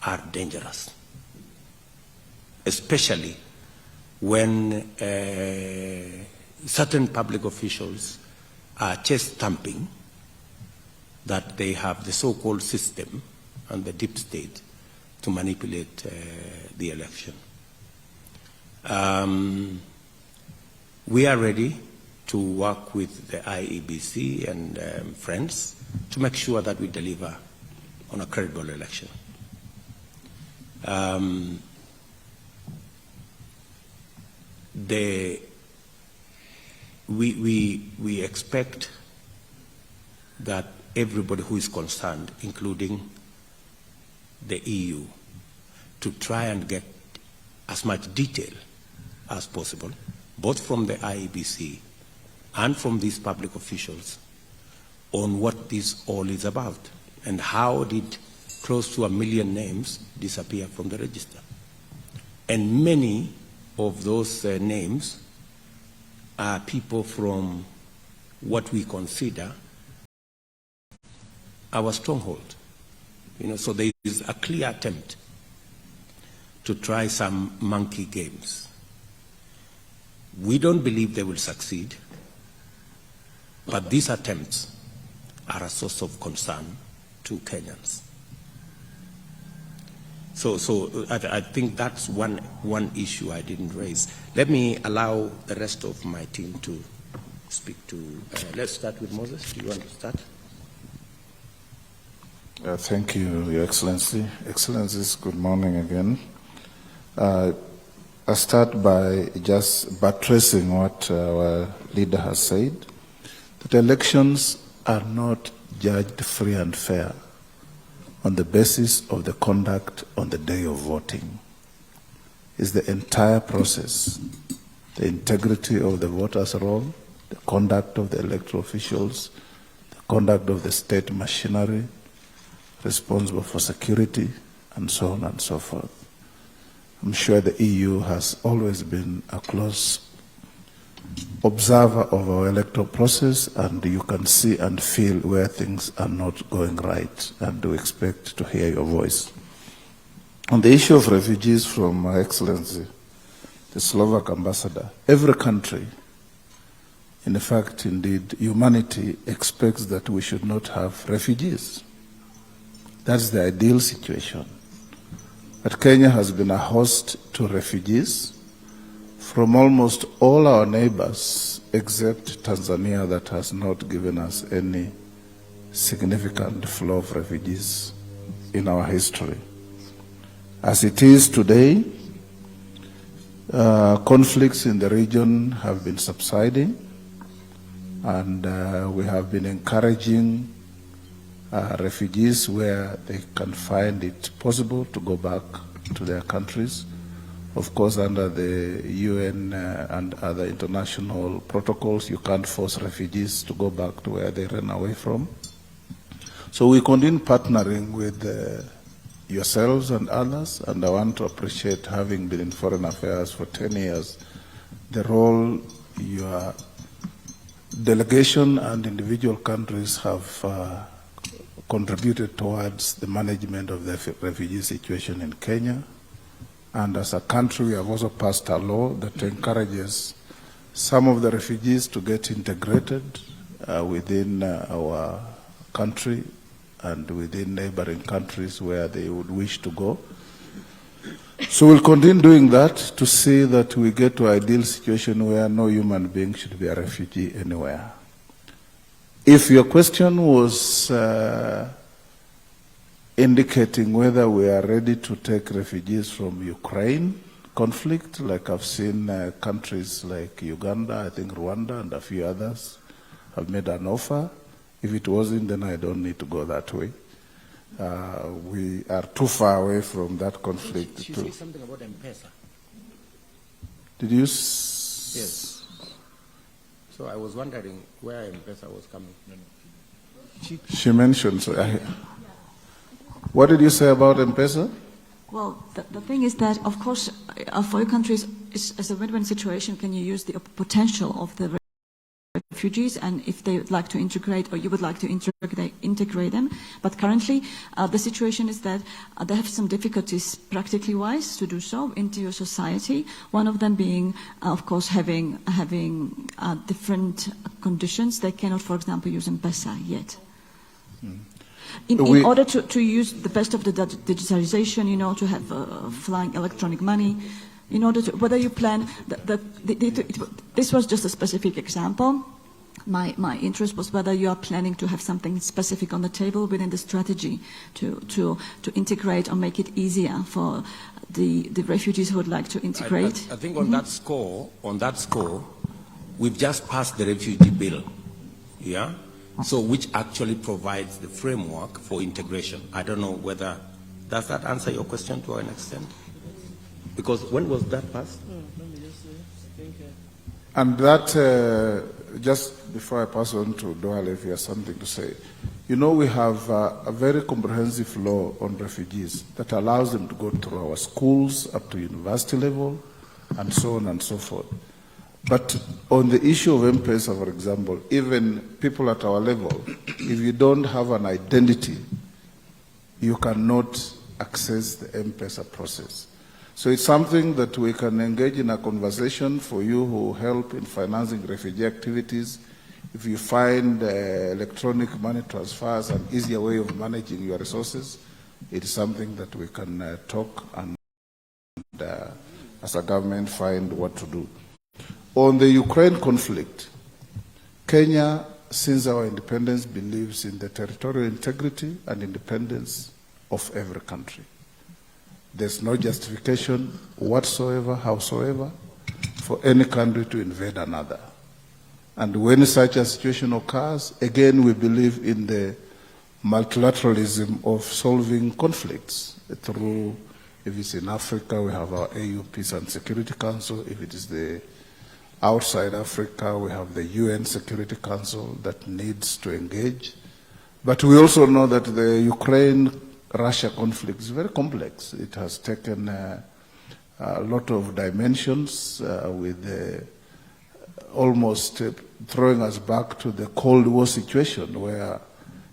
are dangerous, especially when certain public officials are chest thumping that they have the so-called system and the deep state to manipulate the election. We are ready to work with the IEBC and friends to make sure that we deliver on a credible election. We expect that everybody who is concerned, including the EU, to try and get as much detail as possible, both from the IEBC and from these public officials, on what this all is about and how did close to 1 million names disappear from the register. And many of those names are people from what we consider our stronghold. So there is a clear attempt to try some monkey games. We don't believe they will succeed, but these attempts are a source of concern to Kenyans. So I think that's one issue I didn't raise. Let me allow the rest of my team to speak to. Let's start with Moses. Do you want to start? Thank you, Your Excellency. Excellencies, good morning again. I start by just buttressing what our leader has said, that elections are not judged free and fair on the basis of the conduct on the day of voting. It's the entire process, the integrity of the voters' roll, the conduct of the electoral officials, the conduct of the state machinery responsible for security, and so on and so forth. I'm sure the EU has always been a close observer of our electoral process, and you can see and feel where things are not going right, and we expect to hear your voice. On the issue of refugees from Her Excellency, the Slovak ambassador, every country, in fact, indeed, humanity expects that we should not have refugees. That's the ideal situation. But Kenya has been a host to refugees from almost all our neighbors, except Tanzania, that has not given us any significant flow of refugees in our history. As it is today, conflicts in the region have been subsiding, and we have been encouraging refugees where they can find it possible to go back to their countries. Of course, under the UN and other international protocols, you can't force refugees to go back to where they ran away from. So we continue partnering with yourselves and others, and I want to appreciate, having been in foreign affairs for 10 years, the role your delegation and individual countries have contributed towards the management of the refugee situation in Kenya. And as a country, we have also passed a law that encourages some of the refugees to get integrated within our country and within neighboring countries where they would wish to go. So we'll continue doing that to see that we get to an ideal situation where no human being should be a refugee anywhere. If your question was indicating whether we are ready to take refugees from Ukraine conflict, like I've seen countries like Uganda, I think Rwanda, and a few others have made an offer. If it wasn't, then I don't need to go that way. We are too far away from that conflict. She said something about M-Pesa. Did you? Yes. So I was wondering where M-Pesa was coming. She mentioned. So what did you say about M-Pesa? Well, the thing is that, of course, for your countries, it's a win-win situation. Can you use the potential of the refugees and if they would like to integrate or you would like to integrate them. But currently, the situation is that they have some difficulties practically wise to do so into your society. One of them being, of course, having different conditions. They cannot, for example, use M-Pesa yet. In order to use the best of the digitalization, to have flying electronic money, in order to, whether you plan, this was just a specific example. My interest was whether you are planning to have something specific on the table within the strategy to integrate or make it easier for the refugees who would like to integrate. I think on that score, we've just passed the refugee bill, yeah? So which actually provides the framework for integration. I don't know whether, does that answer your question to an extent? Because when was that passed? Let me just say, I think... And that, just before I pass on to Doyle, if you have something to say, we have a very comprehensive law on refugees that allows them to go through our schools up to university level and so on and so forth. But on the issue of M-Pesa, for example, even people at our level, if you don't have an identity, you cannot access the M-Pesa process. So it's something that we can engage in a conversation for you who help in financing refugee activities. If you find electronic money transfers an easier way of managing your resources, it is something that we can talk and as a government find what to do. On the Ukraine conflict, Kenya, since our independence, believes in the territorial integrity and independence of every country. There's no justification whatsoever, howsoever, for any country to invade another. And when such a situation occurs, again, we believe in the multilateralism of solving conflicts through, if it's in Africa, we have our AU Peace and Security Council. If it is outside Africa, we have the UN Security Council that needs to engage. But we also know that the Ukraine-Russia conflict is very complex. It has taken a lot of dimensions with almost throwing us back to the Cold War situation where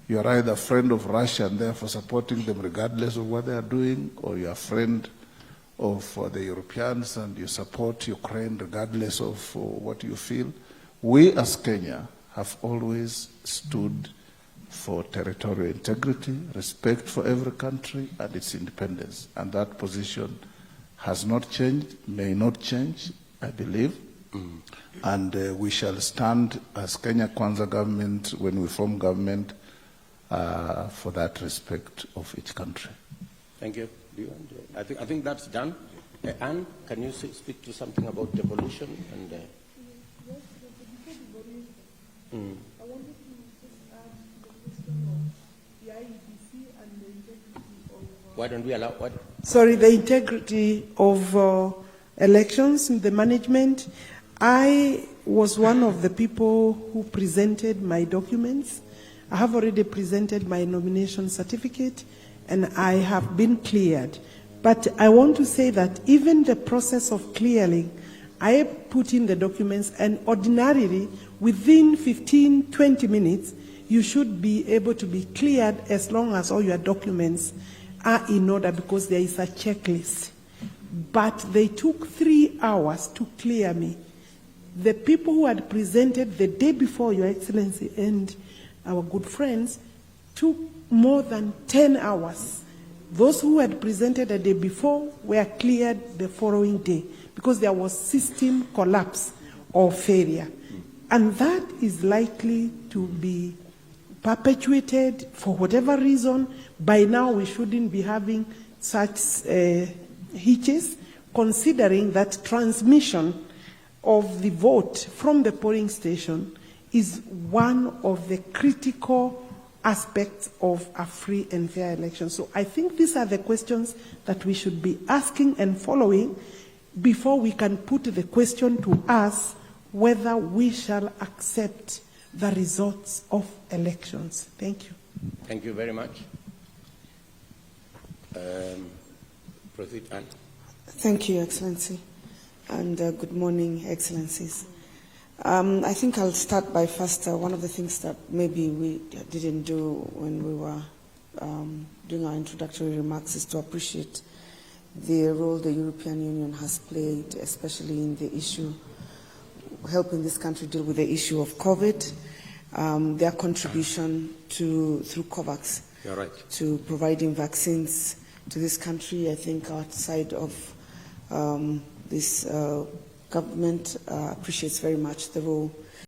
you are either a friend of Russia and therefore supporting them regardless of what they are doing, or you are a friend of the Europeans and you support Ukraine regardless of what you feel. We as Kenya have always stood for territorial integrity, respect for every country and its independence. And that position has not changed, may not change, I believe. And we shall stand as Kenya Kwanza government, when we form government, for that respect of each country. Thank you. I think that's done. Anne, can you speak to something about devolution? And, yes, before devolution, I wanted to just add the question of the IEBC and the integrity of... why don't we allow what? Sorry, the integrity of elections and the management. I was one of the people who presented my documents. I have already presented my nomination certificate, and I have been cleared. But I want to say that even the process of clearing, I put in the documents, and ordinarily, within 15, 20 minutes, you should be able to be cleared as long as all your documents are in order, because there is a checklist. But they took 3 hours to clear me. The people who had presented the day before, Your Excellency, and our good friends, took more than 10 hours. Those who had presented the day before were cleared the following day because there was system collapse or failure. And that is likely to be perpetuated for whatever reason. By now, we shouldn't be having such hitches, considering that transmission of the vote from the polling station is one of the critical aspects of a free and fair election. So I think these are the questions that we should be asking and following before we can put the question to us whether we shall accept the results of elections. Thank you. Thank you very much. Proceed, Anne. Thank you, Excellency, and good morning, Excellencies. I think I'll start by first, one of the things that maybe we didn't do when we were doing our introductory remarks is to appreciate the role the European Union has played, especially in the issue, helping this country deal with the issue of COVID, their contribution through COVAX. You're right. To providing vaccines to this country. I think outside of this government appreciates very much the role